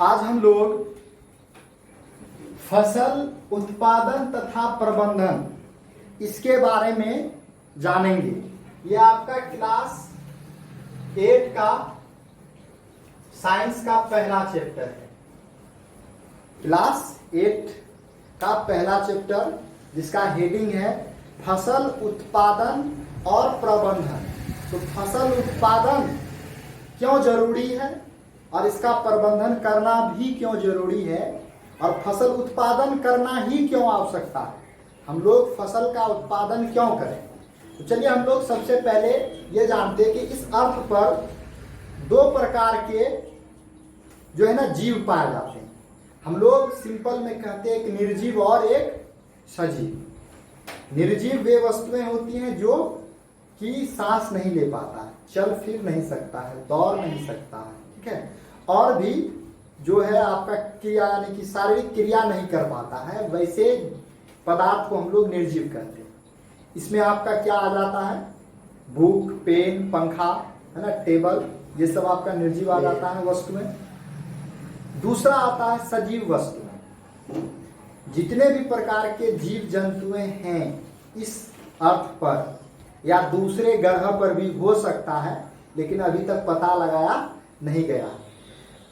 आज हम लोग फसल उत्पादन तथा प्रबंधन इसके बारे में जानेंगे। यह आपका क्लास 8 का साइंस का पहला चैप्टर है। क्लास 8 का पहला चैप्टर जिसका हेडिंग है फसल उत्पादन और प्रबंधन। तो फसल उत्पादन क्यों जरूरी है और इसका प्रबंधन करना भी क्यों जरूरी है और फसल उत्पादन करना ही क्यों आवश्यकता है, हम लोग फसल का उत्पादन क्यों करें। तो चलिए हम लोग सबसे पहले ये जानते हैं कि इस अर्थ पर दो प्रकार के जो है ना जीव पाए जाते हैं। हम लोग सिंपल में कहते हैं एक निर्जीव और एक सजीव। निर्जीव वे वस्तुएं होती हैं जो कि सांस नहीं ले पाता है, चल फिर नहीं सकता है, दौड़ नहीं सकता है, ठीक है, और भी जो है आपका क्रिया यानी कि शारीरिक क्रिया नहीं कर पाता है, वैसे पदार्थ को हम लोग निर्जीव कहते हैं। इसमें आपका क्या आ जाता है, बुक, पेन, पंखा, है ना, टेबल, ये सब आपका निर्जीव आ जाता है वस्तुएं। दूसरा आता है सजीव वस्तुएं। जितने भी प्रकार के जीव जंतुएं हैं इस अर्थ पर या दूसरे ग्रह पर भी हो सकता है, लेकिन अभी तक पता लगाया नहीं गया।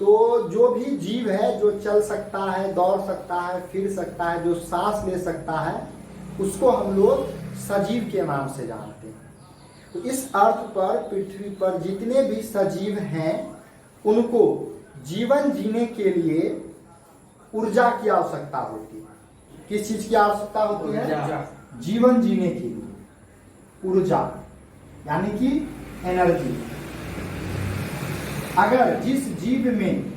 तो जो भी जीव है जो चल सकता है, दौड़ सकता है, फिर सकता है, जो सांस ले सकता है, उसको हम लोग सजीव के नाम से जानते हैं। तो इस अर्थ पर पृथ्वी पर जितने भी सजीव हैं उनको जीवन जीने के लिए ऊर्जा की आवश्यकता होती है। किस चीज की आवश्यकता होती है? जीवन जीने के लिए ऊर्जा यानी कि एनर्जी। अगर जिस जीव में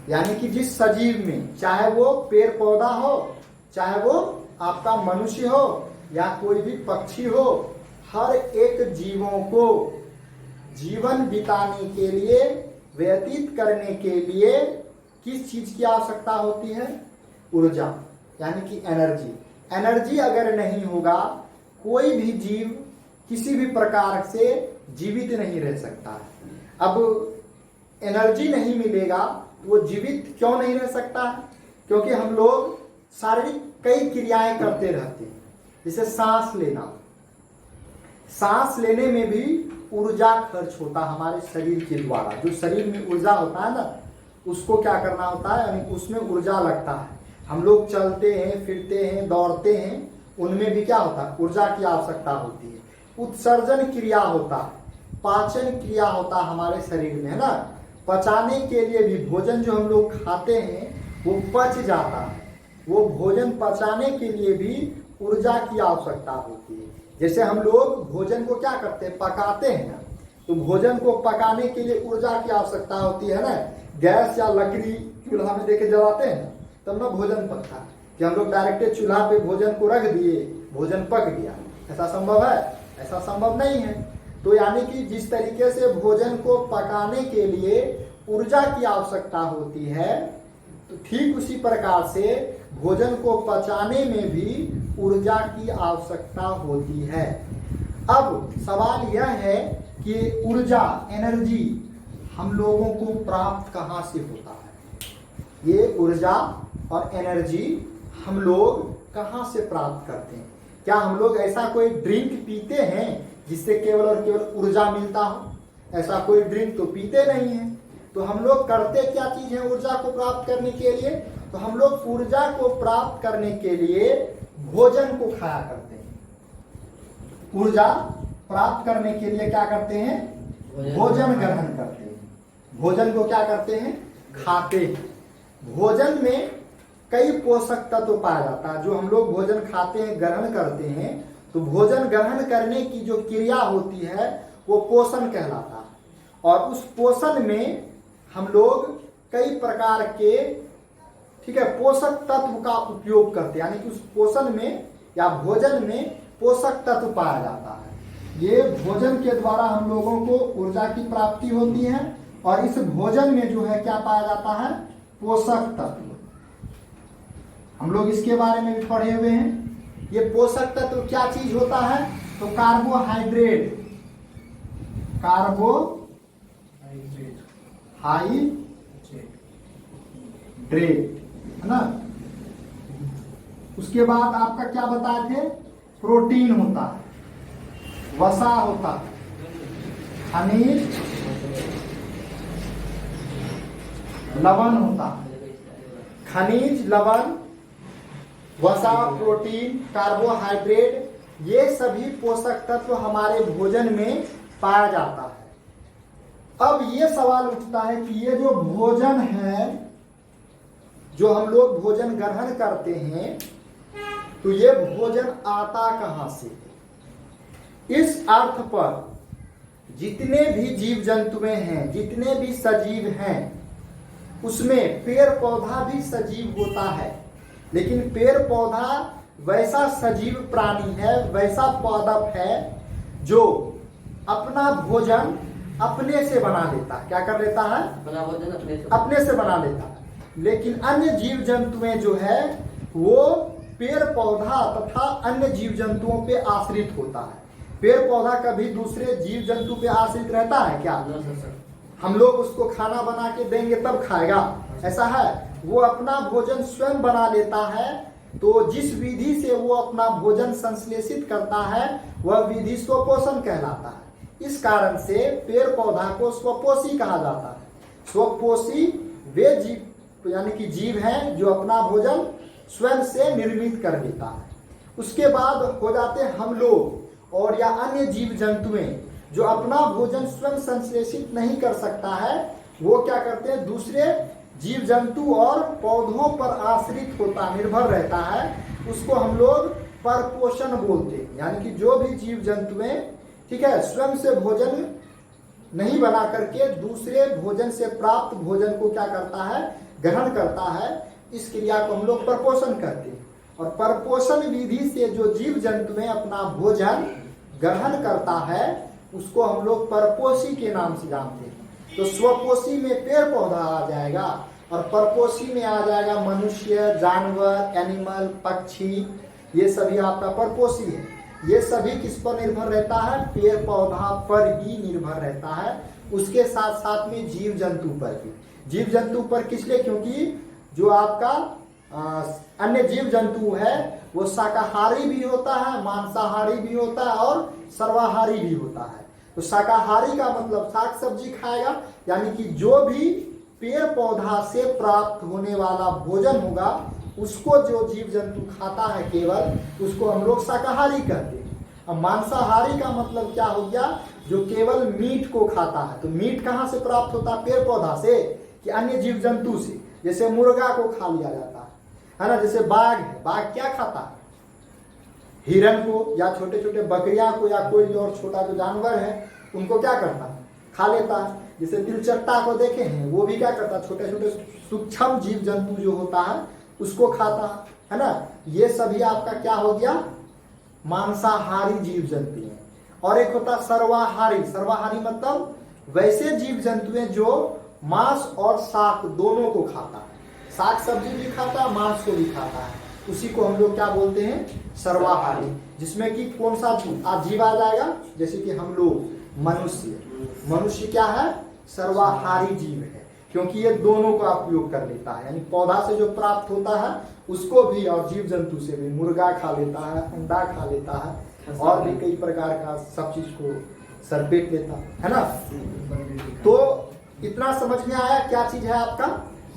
यानी कि जिस सजीव में, चाहे वो पेड़ पौधा हो, चाहे वो आपका मनुष्य हो या कोई भी पक्षी हो, हर एक जीवों को जीवन बिताने के लिए, व्यतीत करने के लिए किस चीज की आवश्यकता होती है? ऊर्जा यानी कि एनर्जी। एनर्जी अगर नहीं होगा कोई भी जीव किसी भी प्रकार से जीवित नहीं रह सकता है। अब एनर्जी नहीं मिलेगा वो जीवित क्यों नहीं रह सकता है? क्योंकि हम लोग शारीरिक कई क्रियाएं करते रहते हैं, जैसे सांस लेना। सांस लेने में भी ऊर्जा खर्च होता है हमारे शरीर के द्वारा। जो शरीर में ऊर्जा होता है ना, उसको क्या करना होता है, यानी उसमें ऊर्जा लगता है। हम लोग चलते हैं, फिरते हैं, दौड़ते हैं, उनमें भी क्या होता है? ऊर्जा की आवश्यकता होती है। उत्सर्जन क्रिया होता है, पाचन क्रिया होता है हमारे शरीर में, है ना। पचाने के लिए भी भोजन जो हम लोग खाते हैं वो पच जाता है। वो भोजन पचाने के लिए भी ऊर्जा की आवश्यकता होती है। जैसे हम लोग भोजन को क्या करते हैं, पकाते हैं ना, तो भोजन को पकाने के लिए ऊर्जा की आवश्यकता होती है ना। गैस या लकड़ी चूल्हा में देके जलाते हैं ना, तब ना भोजन पकता है। कि हम लोग डायरेक्ट चूल्हा पे भोजन को रख दिए, भोजन पक गया, ऐसा संभव है? ऐसा संभव नहीं है। तो यानी कि जिस तरीके से भोजन को पकाने के लिए ऊर्जा की आवश्यकता होती है, तो ठीक उसी प्रकार से भोजन को पचाने में भी ऊर्जा की आवश्यकता होती है। अब सवाल यह है कि ऊर्जा, एनर्जी हम लोगों को प्राप्त कहाँ से होता है? ये ऊर्जा और एनर्जी हम लोग कहाँ से प्राप्त करते हैं? क्या हम लोग ऐसा कोई ड्रिंक पीते हैं जिससे केवल और केवल ऊर्जा मिलता हो? ऐसा कोई ड्रिंक तो पीते नहीं है। तो हम लोग करते क्या चीज है ऊर्जा को प्राप्त करने के लिए? तो हम लोग ऊर्जा को प्राप्त करने के लिए भोजन को खाया करते हैं। ऊर्जा प्राप्त करने के लिए क्या करते हैं? भोजन ग्रहण करते हैं। भोजन को क्या करते हैं? खाते हैं। भोजन में कई पोषक तत्व पाया जाता है। जो हम लोग भोजन खाते हैं, ग्रहण करते हैं, तो भोजन ग्रहण करने की जो क्रिया होती है वो पोषण कहलाता है। और उस पोषण में हम लोग कई प्रकार के, ठीक है, पोषक तत्व का उपयोग करते हैं। यानी कि उस पोषण में या भोजन में पोषक तत्व पाया जाता है। ये भोजन के द्वारा हम लोगों को ऊर्जा की प्राप्ति होती है। और इस भोजन में जो है क्या पाया जाता है? पोषक तत्व। हम लोग इसके बारे में भी पढ़े हुए हैं। ये पोषक तत्व क्या चीज होता है? तो कार्बोहाइड्रेट है ना। उसके बाद आपका क्या बताए थे, प्रोटीन होता है, वसा होता है, खनिज लवण होता है, खनिज लवण, वसा, प्रोटीन, कार्बोहाइड्रेट, ये सभी पोषक तत्व हमारे भोजन में पाया जाता है। अब ये सवाल उठता है कि ये जो भोजन है, जो हम लोग भोजन ग्रहण करते हैं, तो ये भोजन आता कहां से? इस अर्थ पर जितने भी जीव जंतुएं हैं, जितने भी सजीव हैं, उसमें पेड़ पौधा भी सजीव होता है। लेकिन पेड़ पौधा वैसा सजीव प्राणी है, वैसा पादप है जो अपना भोजन अपने से बना लेता है। क्या कर लेता है? अपना भोजन अपने से बना लेता है। लेकिन अन्य जीव जंतुएं जो है वो पेड़ पौधा तथा अन्य जीव जंतुओं पे आश्रित होता है। पेड़ पौधा कभी दूसरे जीव जंतु पे आश्रित रहता है क्या? हम लोग उसको खाना बना के देंगे तब खाएगा, ऐसा है? वो अपना भोजन स्वयं बना लेता है। तो जिस विधि से वो अपना भोजन संश्लेषित करता है वह विधि स्वपोषण कहलाता है। इस कारण से पेड़ पौधा को स्वपोषी कहा जाता है। स्वपोषी वे जीव यानी कि जीव हैं जो अपना भोजन स्वयं से निर्मित कर लेता है। उसके बाद हो जाते हैं हम लोग और या अन्य जीव जंतुएं जो अपना भोजन स्वयं संश्लेषित नहीं कर सकता है। वो क्या करते हैं, दूसरे जीव जंतु और पौधों पर आश्रित होता, निर्भर रहता है। उसको हम लोग परपोषण बोलते हैं। यानी कि जो भी जीव जंतुएं, ठीक है, स्वयं से भोजन नहीं बना करके दूसरे भोजन से प्राप्त भोजन को क्या करता है, ग्रहण करता है। इस क्रिया को हम लोग परपोषण कहते हैं। और परपोषण विधि से जो जीव जंतुएं अपना भोजन ग्रहण करता है उसको हम लोग परपोषी के नाम से जानते हैं। तो स्वपोषी में पेड़ पौधा आ जाएगा और परपोषी में आ जाएगा मनुष्य, जानवर, एनिमल, पक्षी, ये सभी आपका परपोषी है। ये सभी किस पर निर्भर रहता है? पेड़ पौधा पर ही निर्भर रहता है। उसके साथ साथ में जीव जंतु पर भी। जीव जंतु पर किस लिए? क्योंकि जो आपका अन्य जीव जंतु है वो शाकाहारी भी होता है, मांसाहारी भी होता है और सर्वाहारी भी होता है। तो शाकाहारी का मतलब साग सब्जी खाएगा, यानी कि जो भी पेड़ पौधा से प्राप्त होने वाला भोजन होगा उसको जो जीव जंतु खाता है केवल, उसको हम लोग शाकाहारी कहते हैं। अब मांसाहारी का मतलब क्या हो गया? जो केवल मीट को खाता है। तो मीट कहाँ से प्राप्त होता है? पेड़ पौधा से कि अन्य जीव जंतु से। जैसे मुर्गा को खा लिया जाता है ना। जैसे बाघ है, बाघ क्या खाता है? हिरन को या छोटे छोटे बकरियां को या कोई और छोटा जो जानवर है उनको क्या करता है? खा लेता है। जैसे तिलचट्टा को देखे हैं, वो भी क्या करता है? छोटे छोटे सूक्ष्म जीव जंतु जो होता है उसको खाता है ना। ये सभी आपका क्या हो गया? मांसाहारी जीव जंतु हैं। और एक होता सर्वाहारी। सर्वाहारी मतलब वैसे जीव जंतु हैं जो मांस और शाक दोनों को खाता है। साग सब्जी भी खाता है, मांस को भी खाता है। उसी को हम लोग क्या बोलते हैं? सर्वाहारी। जिसमें कि कौन सा जीव आ जाएगा? जैसे कि हम लोग मनुष्य। मनुष्य क्या है? सर्वाहारी जीव है, क्योंकि ये दोनों का उपयोग कर लेता है। यानी पौधा से जो प्राप्त होता है उसको भी, और जीव जंतु से भी। मुर्गा खा लेता है, अंडा खा लेता है और भी कई प्रकार का सब चीज को सरपेट लेता है ना। तो इतना समझ में आया क्या चीज है आपका?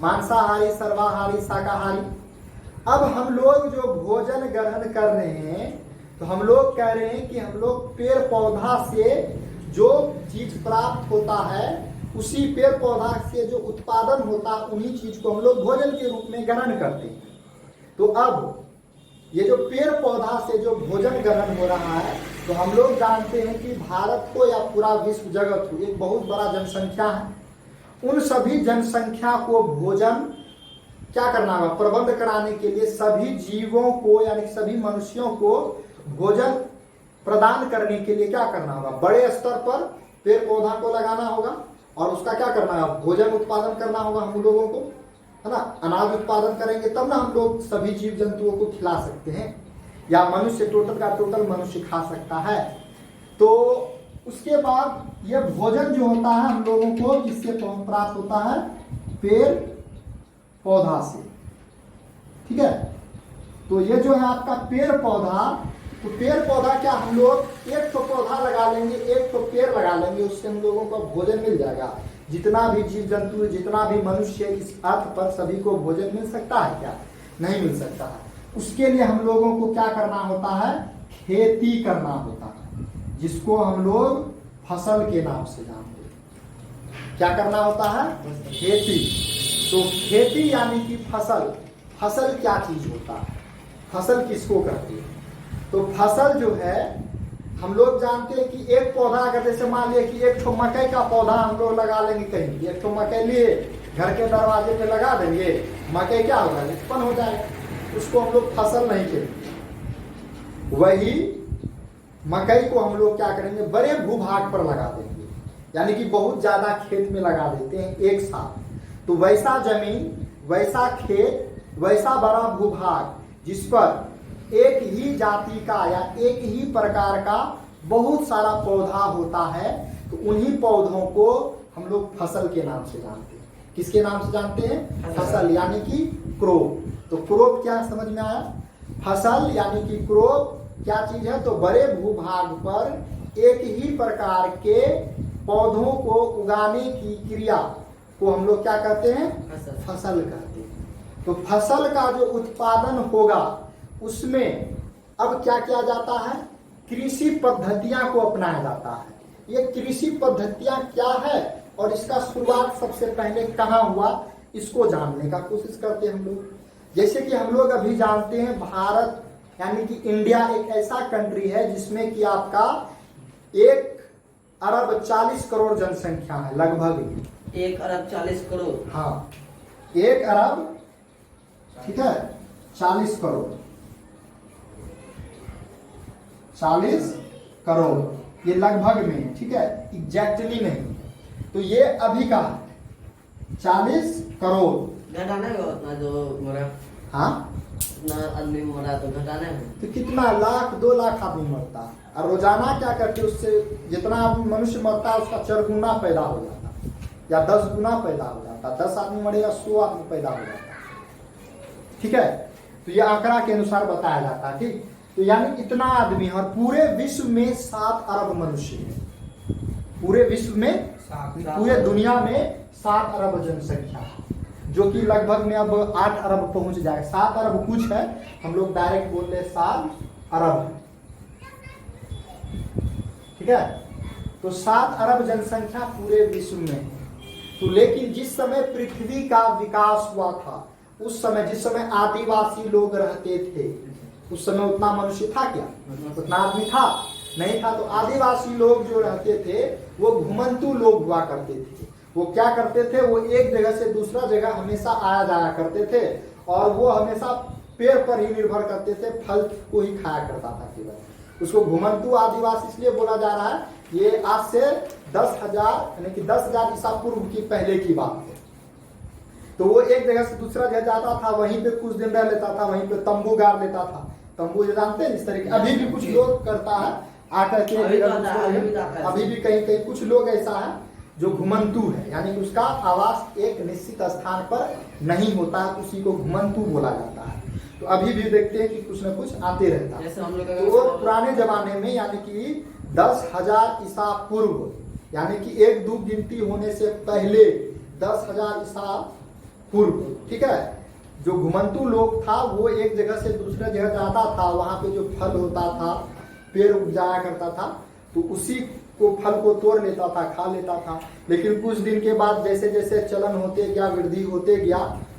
मांसाहारी, सर्वाहारी, शाकाहारी। अब हम लोग जो भोजन ग्रहण कर रहे हैं तो हम लोग कह रहे हैं कि हम लोग पेड़ पौधा से जो चीज प्राप्त होता है उसी पेड़ पौधा से जो उत्पादन होता है उन्हीं चीज को हम लोग भोजन के रूप में ग्रहण करते हैं। तो अब ये जो पेड़ पौधा से जो भोजन ग्रहण हो रहा है, तो हम लोग जानते हैं कि भारत को या पूरा विश्व जगत को एक बहुत बड़ा जनसंख्या है। उन सभी जनसंख्या को भोजन क्या करना होगा? प्रबंध कराने के लिए सभी जीवों को यानी सभी मनुष्यों को भोजन प्रदान करने के लिए क्या करना होगा? बड़े स्तर पर पेड़ पौधा को लगाना होगा और उसका क्या करना है? भोजन उत्पादन करना होगा हम लोगों को, है ना। अनाज उत्पादन करेंगे तब ना हम लोग सभी जीव जंतुओं को खिला सकते हैं, या मनुष्य टोटल का टोटल मनुष्य खा सकता है। तो उसके बाद यह भोजन जो होता है हम लोगों को किससे प्राप्त होता है? पेड़ पौधा से, ठीक है। तो ये जो है आपका पेड़ पौधा, तो पेड़ पौधा क्या हम लोग एक तो पौधा लगा लेंगे, एक तो पेड़ लगा लेंगे, उससे हम लोगों को भोजन मिल जाएगा। जितना भी जीव जंतु, जितना भी मनुष्य इस अर्थ पर सभी को भोजन मिल सकता है क्या? नहीं मिल सकता है। उसके लिए हम लोगों को क्या करना होता है? खेती करना होता है, जिसको हम लोग फसल के नाम से जानते हैं। क्या करना होता है? खेती। तो खेती यानी कि फसल। फसल क्या चीज होता है? फसल किसको कहते हैं? तो फसल जो है हम लोग जानते हैं कि एक पौधा, अगर जैसे मान लिया कि एक ठो मकई का पौधा हम लोग लगा लेंगे कहीं, एक ठो मकई लिए घर के दरवाजे पे लगा देंगे, मकई क्या होगा? उत्पन्न हो जाएगा। उसको हम लोग फसल नहीं कहते। वही मकई को हम लोग क्या करेंगे? बड़े भूभाग पर लगा देंगे, यानी कि बहुत ज्यादा खेत में लगा देते हैं एक साथ। तो वैसा जमीन, वैसा खेत, वैसा बड़ा भूभाग जिस पर एक ही जाति का या एक ही प्रकार का बहुत सारा पौधा होता है, तो उन्हीं पौधों को हम लोग फसल के नाम से जानते हैं। किसके नाम से जानते हैं? फसल, यानी कि क्रॉप। तो क्रॉप क्या समझ में आया? फसल यानी कि क्रॉप क्या चीज है? तो बड़े भूभाग पर एक ही प्रकार के पौधों को उगाने की क्रिया को हम लोग क्या कहते हैं? फसल कहते हैं। तो फसल का जो उत्पादन होगा उसमें अब क्या किया जाता है? कृषि पद्धतियां को अपनाया जाता है। ये कृषि पद्धतियां क्या है और इसका शुरुआत सबसे पहले कहाँ हुआ, इसको जानने का कोशिश करते हैं हम लोग। जैसे कि हम लोग अभी जानते हैं भारत यानी कि इंडिया एक ऐसा कंट्री है जिसमें कि आपका 1 अरब 40 करोड़ जनसंख्या है, लगभग 1 अरब 40 करोड़। हाँ, 1 अरब, ठीक है, 40 करोड़, 40 करोड़ ये लगभग में, ठीक है, एग्जैक्टली नहीं। तो ये अभी का 40 करोड़। घटा नहीं हुआ उतना जो मरा? हाँ, इतना आदमी मरा तो घटा नहीं हुआ? तो कितना लाख 2 लाख आदमी मरता है, और रोजाना क्या करते, उससे जितना मनुष्य मरता है उसका 4 गुना पैदा हो जाता या 10 गुना पैदा हो जाता। 10 आदमी मरेगा 100 आदमी पैदा हो जाता, ठीक है। तो ये आंकड़ा के अनुसार बताया जाता है, ठीक। तो यानी इतना आदमी है, और पूरे विश्व में 7 अरब मनुष्य है। पूरे विश्व में, पूरे दुनिया में 7 अरब जनसंख्या, जो कि लगभग में अब 8 अरब पहुंच जाएगा। 7 अरब कुछ है, हम लोग डायरेक्ट बोल रहे 7 अरब, ठीक है। तो 7 अरब जनसंख्या पूरे विश्व में है। तो लेकिन जिस समय पृथ्वी का विकास हुआ था, उस समय जिस समय आदिवासी लोग रहते थे, उस समय उतना मनुष्य था क्या? उतना आदमी था नहीं था। तो आदिवासी लोग जो रहते थे वो घुमंतू लोग हुआ करते थे। वो क्या करते थे? वो एक जगह से दूसरा जगह हमेशा आया जाया करते थे, और वो हमेशा पेड़ पर ही निर्भर करते थे, फल को ही खाया करता था केवल। उसको घुमंतू आदिवासी इसलिए बोला जा रहा है। ये आज से 10,000 यानी कि 10,000 ईसा पूर्व की पहले की बात है। तो वो एक जगह से दूसरा जगह जाता था, वहीं पे कुछ दिन रह लेता था, वहीं पे तंबू गाड़ लेता था। तंबू जो जानते हैं इस तरीके, अभी भी कुछ लोग करता है आकर के, अभी भी कहीं कहीं कुछ लोग ऐसा है जो घुमंतू है, यानी कि उसका आवास एक निश्चित स्थान पर नहीं होता है, उसी को घुमंतू बोला जाता है। तो अभी भी देखते हैं कि कुछ न कुछ आते रहता है। तो वो पुराने जमाने में यानी कि 10,000 ईसा पूर्व, यानी कि 1-2 गिनती होने से पहले 10,000 ईसा पूर्व, ठीक है, जो घुमंतू लोग था वो एक जगह से दूसरे जगह जाता था, वहां पे जो फल होता था, पेड़ उपजाया करता था, तो उसी को फल को तोड़ लेता था, खा लेता था। लेकिन कुछ दिन के बाद जैसे जैसे चलन होते गया, वृद्धि होते गया,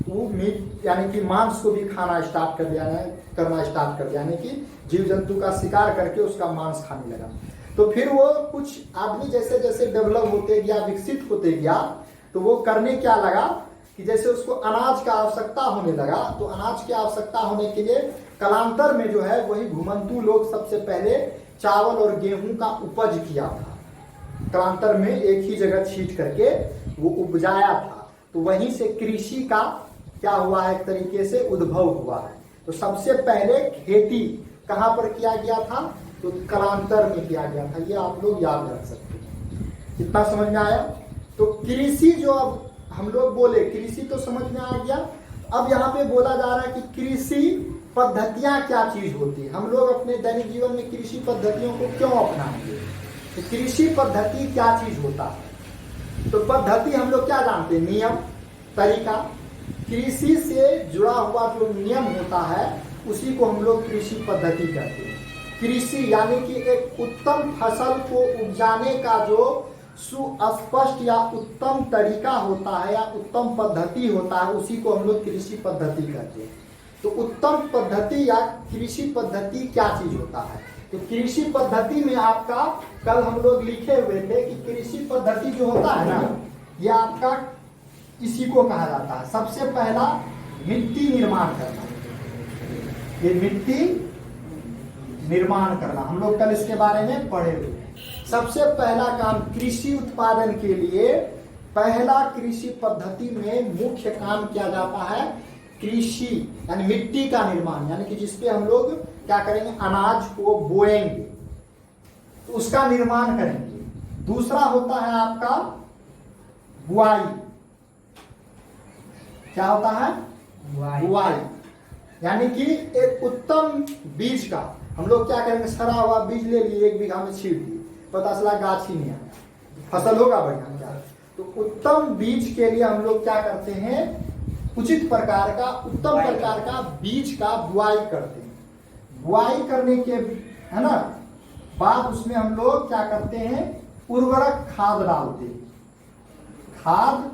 वो मीट यानी कि मांस को भी खाना स्टार्ट कर दिया, करना स्टार्ट कर दिया, यानी कि जीव जंतु का शिकार करके उसका मांस खाने लगा। तो फिर वो कुछ आदमी जैसे जैसे डेवलप होते गया, विकसित होते गया, तो वो करने क्या लगा कि जैसे उसको अनाज का आवश्यकता होने लगा, तो अनाज की आवश्यकता होने के लिए कालांतर में जो है वही घुमंतू लोग सबसे पहले चावल और गेहूं का उपज किया था। कालांतर में एक ही जगह छींट करके वो उपजाया था। तो वहीं से कृषि का क्या हुआ है, एक तरीके से उद्भव हुआ है। तो सबसे पहले खेती कहाँ पर किया गया था? तो कालांतर में किया गया था। ये आप लोग याद रख सकते हैं। कितना समझ में आया? तो कृषि जो अब हम लोग बोले, कृषि तो समझ में आ गया। अब यहाँ पे बोला जा रहा है कि कृषि पद्धतियां क्या चीज होती है, हम लोग अपने दैनिक जीवन में कृषि पद्धतियों को क्यों अपनाएंगे, तो कृषि पद्धति क्या चीज होता है। तो पद्धति हम लोग क्या जानते हैं, नियम, तरीका। कृषि से जुड़ा हुआ जो नियम होता है उसी को हम लोग कृषि पद्धति कहते हैं। कृषि यानी कि एक उत्तम फसल को उपजाने का जो सुस्पष्ट या उत्तम तरीका होता है या उत्तम पद्धति होता है उसी को हम लोग कृषि पद्धति कहते हैं। तो उत्तम पद्धति या कृषि पद्धति क्या चीज होता है, तो कृषि पद्धति में आपका कल हम लोग लिखे हुए थे कि कृषि पद्धति जो होता है ना, यह आपका इसी को कहा जाता है। सबसे पहला मिट्टी निर्माण करना, ये मिट्टी निर्माण करना हम लोग कल इसके बारे में पढ़े हुए। सबसे पहला काम कृषि उत्पादन के लिए पहला कृषि पद्धति में मुख्य काम किया जाता है कृषि यानी मिट्टी का निर्माण, यानी कि जिसपे हम लोग क्या करेंगे, अनाज को बोएंगे तो उसका निर्माण करेंगे। दूसरा होता है आपका बुआई, क्या होता है, बुआई यानी कि एक उत्तम बीज का हम लोग क्या करेंगे, सड़ा हुआ बीज ले लिए 1 बीघा में छीट दिए, पता चला गाछ ही नहीं आया, फसल होगा बढ़िया क्या। तो उत्तम बीज के लिए हम लोग क्या करते हैं, उचित प्रकार का उत्तम प्रकार का बीज का बुआई करते हैं। बुआई करने के है ना बाद उसमें हम लोग क्या करते हैं, उर्वरक खाद डालते हैं, खाद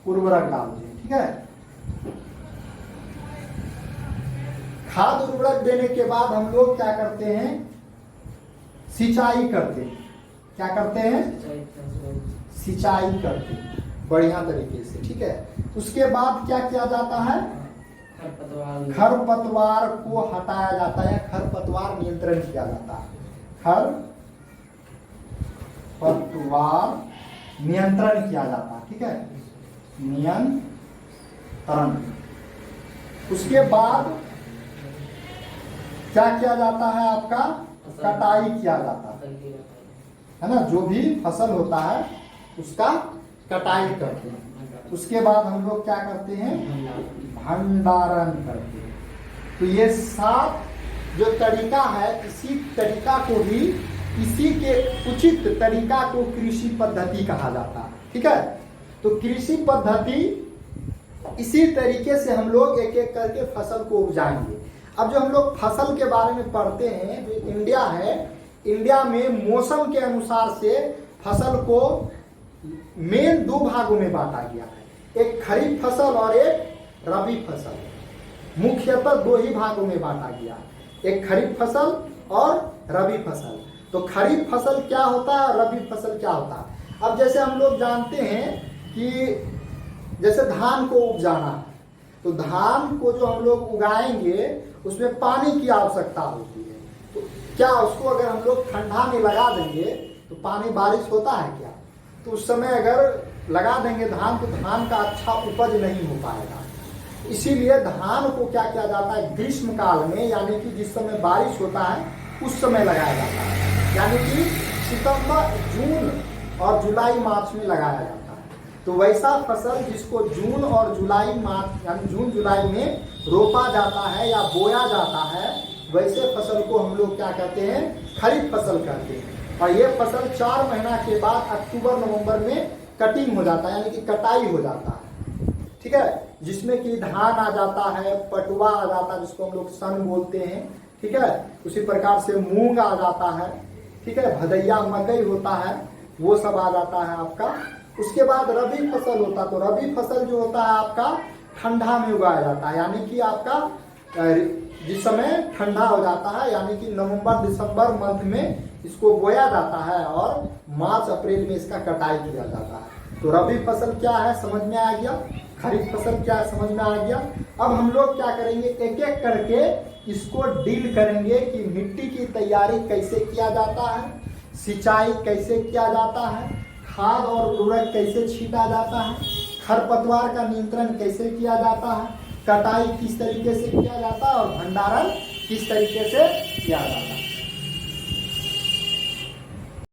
उर्वरक डालते हैं, ठीक है। खाद उर्वरक देने के बाद हम लोग क्या करते हैं, सिंचाई करते हैं। क्या करते हैं, सिंचाई करते हैं बढ़िया तरीके से, ठीक है। उसके बाद क्या किया जाता है, खरपतवार को हटाया जाता है, खरपतवार नियंत्रण किया जाता है, खरपतवार नियंत्रण किया जाता है, ठीक है, नियंत्रण। उसके बाद क्या किया जाता है, आपका कटाई किया जाता है ना, जो भी फसल होता है उसका कटाई करते हैं। उसके बाद हम लोग क्या करते हैं, भंडारण करते हैं। तो ये 7 जो तरीका है, इसी तरीका को भी, इसी के उचित तरीका को कृषि पद्धति कहा जाता है, ठीक है। तो कृषि पद्धति इसी तरीके से हम लोग एक एक करके फसल को उपजाएंगे। अब जो हम लोग फसल के बारे में पढ़ते हैं, जो इंडिया है, इंडिया में मौसम के अनुसार से फसल को मेन 2 भागों में बांटा गया है, एक खरीफ फसल और एक रबी फसल। मुख्यतः 2 ही भागों में बांटा गया, एक खरीफ फसल और रबी फसल। तो खरीफ फसल क्या होता है और रबी फसल क्या होता है। अब जैसे हम लोग जानते हैं कि जैसे धान को उपजाना है, तो धान को जो हम लोग उगाएंगे उसमें पानी की आवश्यकता होती है। तो क्या उसको अगर हम लोग ठंडा में लगा देंगे तो पानी बारिश होता है क्या, तो उस समय अगर लगा देंगे धान तो धान का अच्छा उपज नहीं हो पाएगा। इसीलिए धान को क्या किया जाता है, ग्रीष्म काल में यानी कि जिस समय बारिश होता है उस समय लगाया जाता है, यानी कि सितंबर, जून और जुलाई मार्च में लगाया जाता है। तो वैसा फसल जिसको जून और जुलाई मार्च यानी जून जुलाई में रोपा जाता है या बोया जाता है, वैसे फसल को हम लोग क्या कहते हैं, खरीफ फसल कहते हैं। और ये फसल 4 महीना के बाद अक्टूबर नवंबर में कटिंग हो जाता है, यानी कि कटाई हो जाता है, ठीक है, जिसमें कि धान आ जाता है, पटुआ आ जाता है जिसको हम लोग सन बोलते हैं, ठीक है। उसी प्रकार से मूंग आ जाता है, ठीक है, भदैया मकई होता है, वो सब आ जाता है आपका। उसके बाद रबी फसल होता है, तो रबी फसल जो होता है आपका ठंडा में उगाया जाता है, यानी कि आपका जिस समय ठंडा हो जाता है, यानी कि नवंबर दिसंबर मंथ में इसको बोया जाता है और मार्च अप्रैल में इसका कटाई किया जाता है। तो रबी फसल क्या है समझ में आ गया, खरीफ फसल क्या है समझ में आ गया। अब हम लोग क्या करेंगे, एक एक करके इसको डील करेंगे कि मिट्टी की तैयारी कैसे किया जाता है, सिंचाई कैसे किया जाता है, खाद और उर्वरक कैसे छीटा जाता है, खरपतवार का नियंत्रण कैसे किया जाता है, कटाई किस तरीके से किया जाता है और भंडारण किस तरीके से किया जाता है।